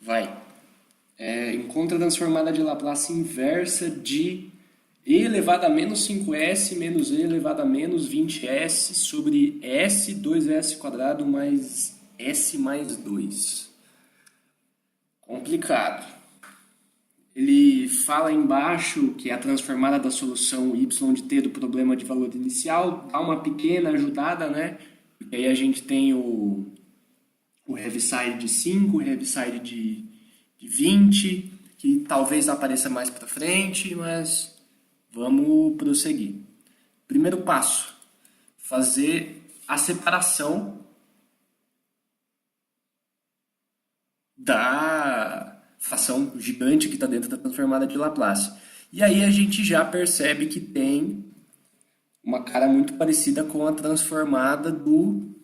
Vai. Encontra a transformada de Laplace inversa de e elevado a menos 5s menos e elevado a menos 20s sobre s 2s quadrado mais s mais 2. Complicado. Ele fala embaixo que é a transformada da solução y de t do problema de valor inicial dá uma pequena ajudada, né? Porque aí a gente tem o heaviside de 5, o heaviside de 20, que talvez apareça mais para frente, mas vamos prosseguir. Primeiro passo, fazer a separação da fração gigante que está dentro da transformada de Laplace. E aí a gente já percebe que tem uma cara muito parecida com a transformada do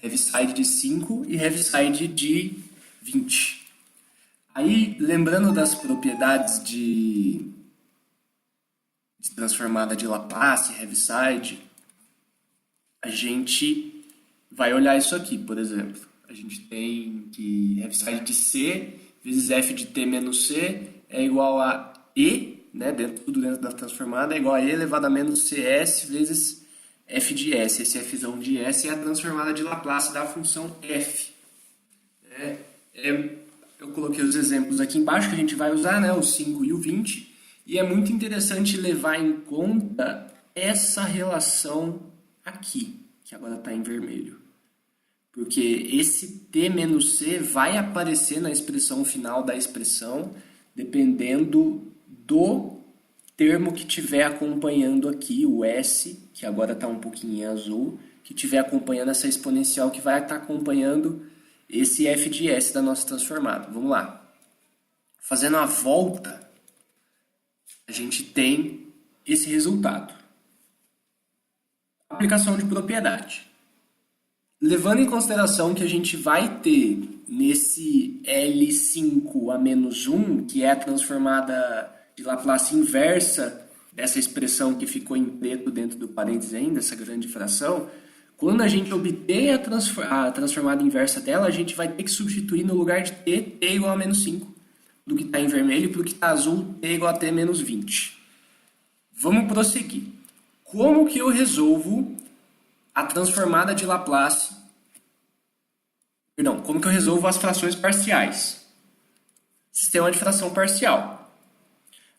heaviside de 5 e heaviside de 20. Aí, lembrando das propriedades de transformada de Laplace, heaviside, a gente vai olhar isso aqui, por exemplo. A gente tem que heaviside de C vezes f de t menos c é igual a e, né, tudo dentro da transformada, é igual a e elevado a menos cs vezes f de s. Esse fzão de s é a transformada de Laplace da função f. Eu coloquei os exemplos aqui embaixo que a gente vai usar, né, o 5 e o 20, e é muito interessante levar em conta essa relação aqui, que agora está em vermelho. Porque esse t menos c vai aparecer na expressão final da expressão, dependendo do termo que estiver acompanhando aqui, o s, que agora está um pouquinho em azul, que estiver acompanhando essa exponencial, que vai estar acompanhando esse f de s da nossa transformada. Vamos lá. Fazendo a volta, a gente tem esse resultado. Aplicação de propriedade. Levando em consideração que a gente vai ter nesse L5 a menos 1, que é a transformada de Laplace inversa dessa expressão que ficou em preto dentro do parênteses ainda, essa grande fração, quando a gente obter a transformada inversa dela, a gente vai ter que substituir no lugar de t igual a menos 5, do que está em vermelho, e para o que está azul, t igual a t menos 20. Vamos prosseguir. Como que eu resolvo a transformada de Laplace, como que eu resolvo as frações parciais? Sistema de fração parcial.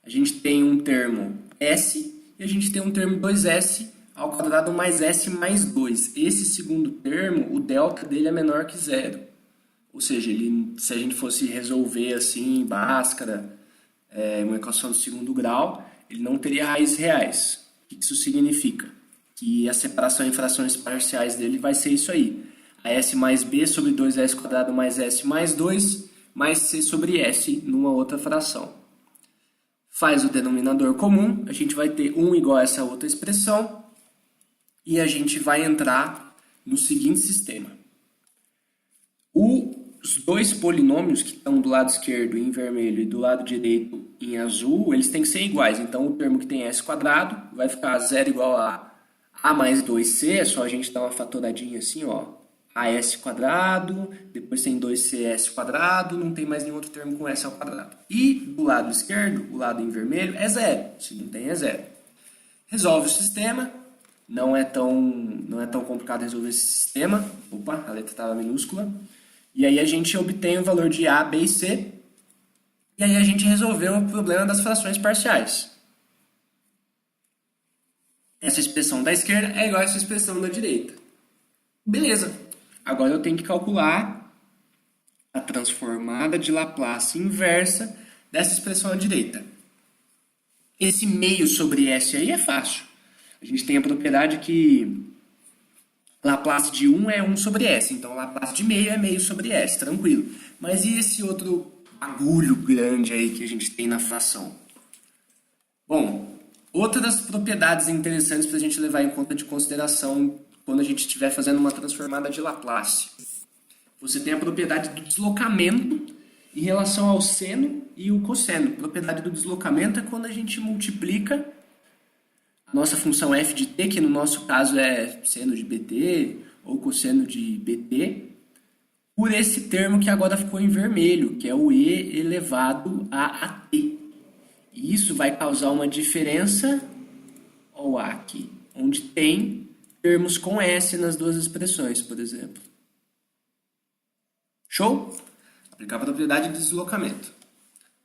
A gente tem um termo s e a gente tem um termo 2s ao quadrado mais s mais 2. Esse segundo termo, o delta dele é menor que zero. Ou seja, se a gente fosse resolver assim, Bhaskara, uma equação do segundo grau, ele não teria raízes reais. O que isso significa? Que a separação em frações parciais dele vai ser isso aí. A s mais b sobre 2s quadrado mais s mais 2, mais c sobre s numa outra fração. Faz o denominador comum, a gente vai ter 1 igual a essa outra expressão, e a gente vai entrar no seguinte sistema. Os dois polinômios que estão do lado esquerdo em vermelho e do lado direito em azul, eles têm que ser iguais. Então, o termo que tem s quadrado vai ficar 0 igual a mais 2c, é só a gente dar uma fatoradinha assim, ó. AS quadrado, depois tem 2cs quadrado, não tem mais nenhum outro termo com s ao quadrado. E do lado esquerdo, o lado em vermelho, é 0. Se não tem, é 0. Resolve o sistema. Não é tão complicado resolver esse sistema. Opa, a letra estava minúscula. E aí a gente obtém o valor de A, B e C. E aí a gente resolveu o problema das frações parciais. Essa expressão da esquerda é igual a essa expressão da direita. Beleza. Agora eu tenho que calcular a transformada de Laplace inversa dessa expressão à direita. Esse meio sobre S aí é fácil. A gente tem a propriedade que Laplace de 1 é 1 sobre S. Então, Laplace de meio é meio sobre S. Tranquilo. Mas e esse outro bagulho grande aí que a gente tem na fração? Bom, outras propriedades interessantes para a gente levar em conta de consideração quando a gente estiver fazendo uma transformada de Laplace. Você tem a propriedade do deslocamento em relação ao seno e o cosseno. A propriedade do deslocamento é quando a gente multiplica a nossa função f de t, que no nosso caso é seno de bt ou cosseno de bt, por esse termo que agora ficou em vermelho, que é o e elevado a at. E isso vai causar uma diferença, ó, o a aqui, onde tem termos com S nas duas expressões, por exemplo. Show? Aplicar a propriedade de deslocamento.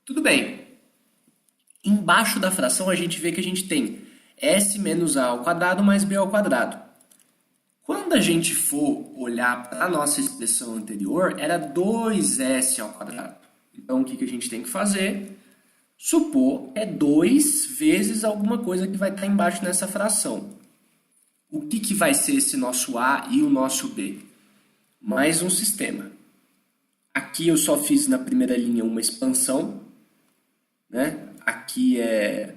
Tudo bem. Embaixo da fração a gente vê que a gente tem S menos A ao quadrado mais B ao quadrado. Quando a gente for olhar para a nossa expressão anterior, era 2S ao quadrado. Então, o que a gente tem que fazer? Supor é 2 vezes alguma coisa que vai estar embaixo nessa fração. O que vai ser esse nosso A e o nosso B? Mais um sistema. Aqui eu só fiz na primeira linha uma expansão, né? Aqui é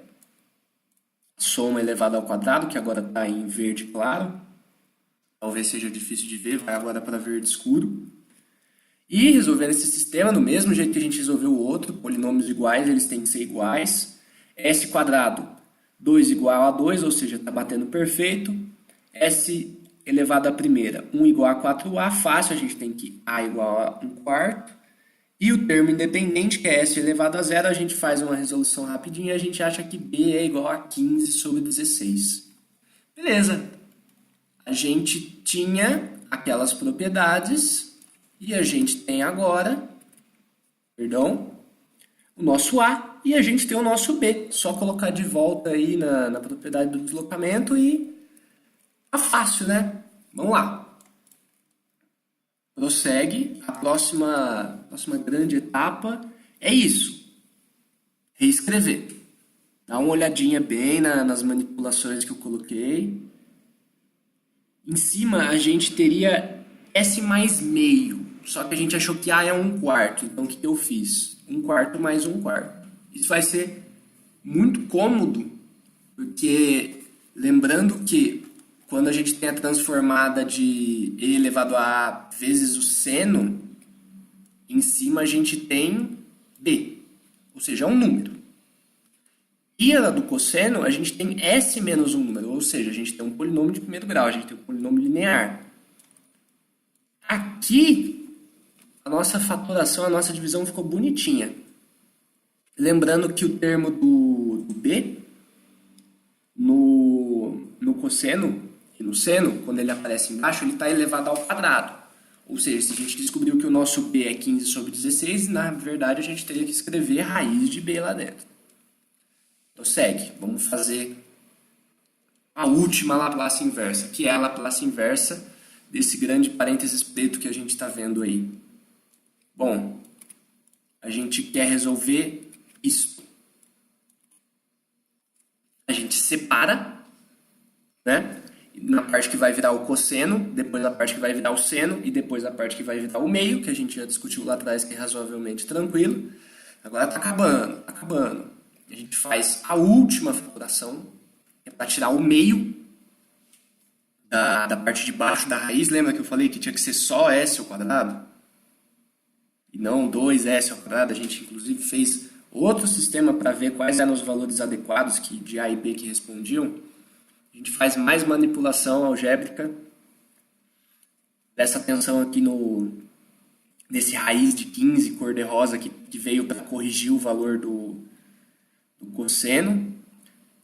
a soma elevada ao quadrado, que agora está em verde claro. Talvez seja difícil de ver, vai agora para verde escuro. E resolvendo esse sistema, do mesmo jeito que a gente resolveu o outro, polinômios iguais, eles têm que ser iguais. S quadrado, 2 igual a 2, ou seja, está batendo perfeito. S elevado à primeira, 1 igual a 4A, fácil, a gente tem que A igual a 1 quarto. E o termo independente, que é S elevado a zero, a gente faz uma resolução rapidinha e a gente acha que B é igual a 15 sobre 16. Beleza. A gente tinha aquelas propriedades e a gente tem agora, o nosso A e a gente tem o nosso B. Só colocar de volta aí na propriedade do deslocamento e tá fácil, né? Vamos lá. Prossegue. A próxima grande etapa é isso. Reescrever. Dá uma olhadinha bem nas manipulações que eu coloquei. Em cima a gente teria S mais meio. Só que a gente achou que A é 1 quarto. Então o que eu fiz? 1 quarto mais 1 quarto. Isso vai ser muito cômodo, porque lembrando que quando a gente tem a transformada de e elevado a A vezes o seno, em cima a gente tem B, ou seja, um número. E a do cosseno, a gente tem S menos um número, ou seja, a gente tem um polinômio de primeiro grau, a gente tem um polinômio linear. Aqui, a nossa fatoração, a nossa divisão ficou bonitinha. Lembrando que o termo do B, no cosseno e no seno, quando ele aparece embaixo, ele está elevado ao quadrado. Ou seja, se a gente descobriu que o nosso B é 15 sobre 16, na verdade a gente teria que escrever raiz de B lá dentro. Então segue, vamos fazer a última Laplace inversa, que é a Laplace inversa desse grande parênteses preto que a gente está vendo aí. Bom, a gente quer resolver isso. A gente separa, né? Na parte que vai virar o cosseno, depois a parte que vai virar o seno e depois a parte que vai virar o meio, que a gente já discutiu lá atrás, que é razoavelmente tranquilo. Agora tá acabando. A gente faz a última fatoração, que é para tirar o meio da parte de baixo da raiz. Lembra que eu falei que tinha que ser só S ao quadrado? E não 2S ao quadrado. A gente inclusive fez outro sistema para ver quais eram os valores adequados de A e B que respondiam. A gente faz mais manipulação algébrica. Presta atenção aqui nesse raiz de 15 cor-de-rosa que veio para corrigir o valor do cosseno.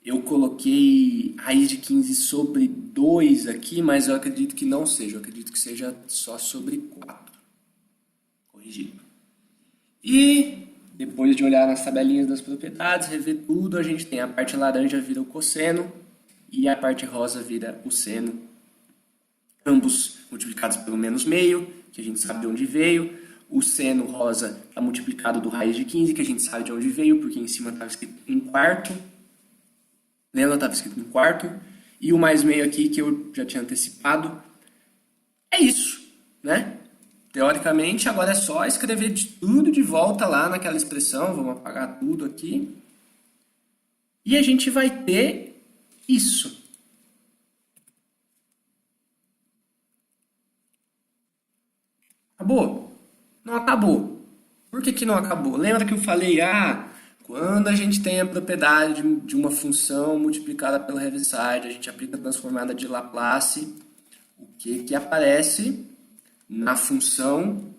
Eu coloquei raiz de 15 sobre 2 aqui, mas eu acredito que não seja. Eu acredito que seja só sobre 4. Corrigido. E depois de olhar nas tabelinhas das propriedades, rever tudo, a gente tem a parte laranja vira o cosseno e a parte rosa vira o seno. Ambos multiplicados pelo menos meio, que a gente sabe de onde veio. O seno rosa está multiplicado do raiz de 15, que a gente sabe de onde veio, porque em cima estava escrito 1 quarto. Lembra? Estava escrito 1 quarto. E o mais meio aqui, que eu já tinha antecipado. É isso, né? Teoricamente, agora é só escrever tudo de volta lá naquela expressão. Vamos apagar tudo aqui. E a gente vai ter isso. Acabou? Não acabou. Por que não acabou? Lembra que eu falei, quando a gente tem a propriedade de uma função multiplicada pelo Heaviside, a gente aplica a transformada de Laplace, o que aparece na função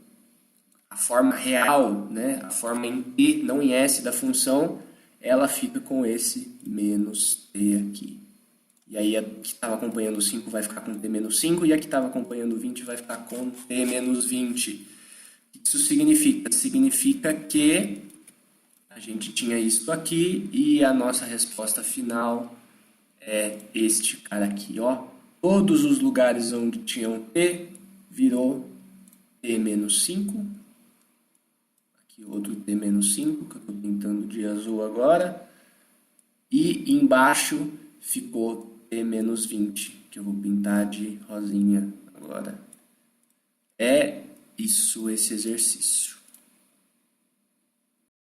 forma real, né, a forma em t, não em s da função, ela fica com esse menos t aqui. E aí a que estava acompanhando o 5 vai ficar com t menos 5 e a que estava acompanhando o 20 vai ficar com t menos 20. O que isso significa? Significa que a gente tinha isso aqui e a nossa resposta final é este cara aqui, ó. Todos os lugares onde tinham t virou t menos 5. Aqui outro t menos 5, que eu estou pintando de azul agora. E embaixo ficou t menos 20, que eu vou pintar de rosinha agora. É isso, esse exercício.